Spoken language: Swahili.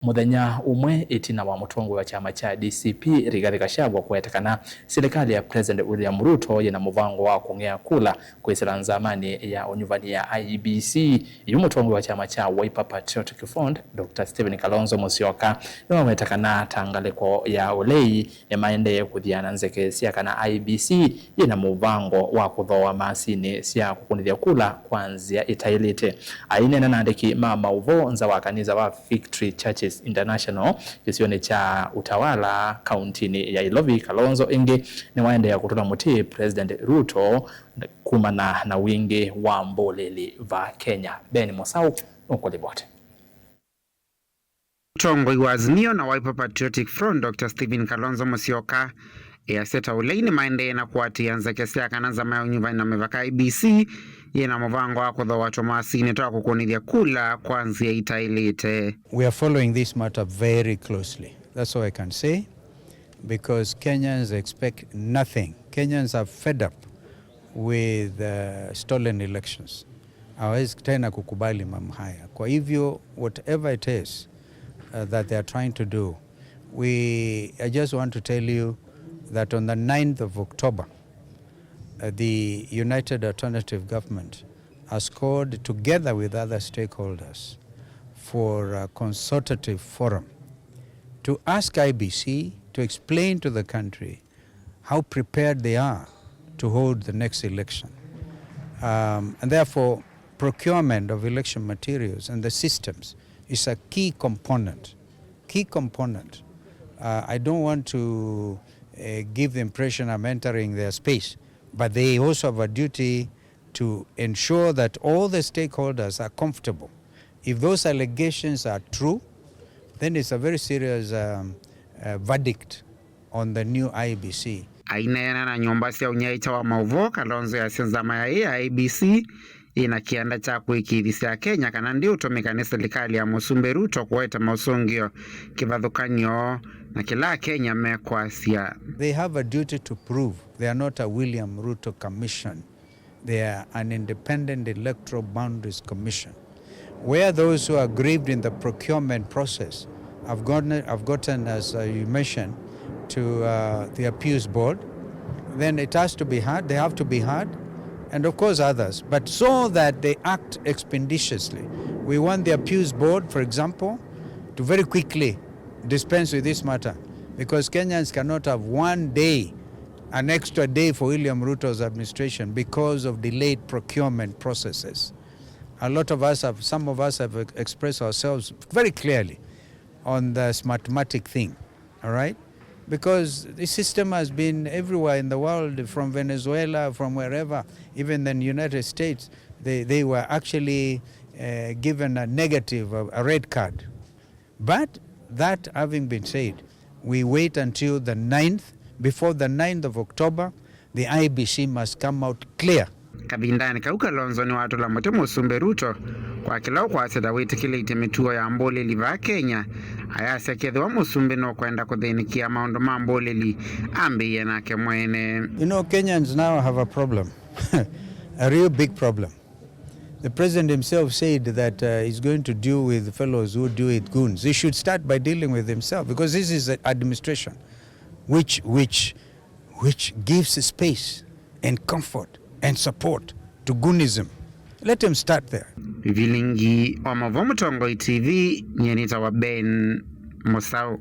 Muthenya umwe Itina wa Mutongoi wa chama cha DCP Rigathi Gachagua Kuweta Kana Silikali ya President William Ruto Yina Muvango wa Kukun'Ya Kula Kwisila Nzamani ya Unyuvani ya Iebc Mutongoi wa chama cha Wiper Patriotic Front Dr. Kalonzo Musyoka Niwaweta Kana Ngaliko ya Ulei Nimaendeeye Kuthiana Nzeke sia kana Iebc Yina Muvango wa Kuthoa Masini sia Kukunithya Kula kwanzia Itailite aine nanandiki mama uvo Nzama kanisa wa Victory Churches International kisione cha utawala kauntini ya Ilovi Kalonzo ingi Niwaendeeye kutola muti President Ruto kumana na wingi wa mboleli va Kenya. Beni Mosau ukolibote. Mutongoi wa Azimio na Wiper Patriotic Front Dr. Kalonzo Musyoka seta Ulei Nimaendeeye na kuatia Nzeke sia kana Nzama ya Unyuvani na mevaka Iebc Yina Muvango wa Kuthoa Masini toka Kukunithya Kula kwanzia Itailite. We are following this matter very closely. That's all I can say, because Kenyans expect nothing. Kenyans are fed up with stolen elections. Hawezi tena kukubali mambo haya. Kwa hivyo, whatever it is that they are trying to do, I just want to tell you that on the 9th of October, the United Alternative Government has called together with other stakeholders for a consultative forum to ask Iebc to explain to the country how prepared they are to hold the next election. And therefore, procurement of election materials and the systems is a key component. I don't want to give the impression I'm entering their space, but they also have a duty to ensure that all the stakeholders are comfortable. If those allegations are true, then it's a very serious verdict on the new Iebc. Aina na nyumba sia unyaita wa mauvo Kalonzo ya Nzama ya Iebc ina kianda cha kuikithia Kenya kana ndio utumika ni serikali ya Musumbe Ruto kuweta mausungio kivathukanyo na kila Kenya mekwasia. They have a duty to prove they are not a William Ruto commission. They are an independent electoral boundaries commission, where those who are aggrieved in the procurement process have gotten, as you mentioned, to the appeals board. Then it has to be heard. They have to be heard, and of course others, but so that they act expeditiously. We want the appeals board, for example, to very quickly dispense with this matter, because Kenyans cannot have one day, an extra day for William Ruto's administration because of delayed procurement processes. Some of us have expressed ourselves very clearly on this mathematic thing, all right? Because the system has been everywhere in the world, from Venezuela, from wherever, even in the United States, they were actually given a negative, a red card. But that having been said, we wait until the 9th. Before the 9th of October, the Iebc must come out clear. Kabindani Kalonzo ni watu la mote Musumbe Ruto kwa kilao kwa seda witikile itemituo ya mboleli va Kenya ayase kedwa Musumbe no kwenda kuthinikia maondo mamboleli ambi yenake mwene. You know, Kenyans now have a problem, a real big problem. The president himself said that he's going to deal with fellows who do it goons. He should start by dealing with himself, because this is an administration which gives space and comfort and support to goonism. Let him start there. Vilingi wa Mutongoi TV nyenita wa Ben Mosau.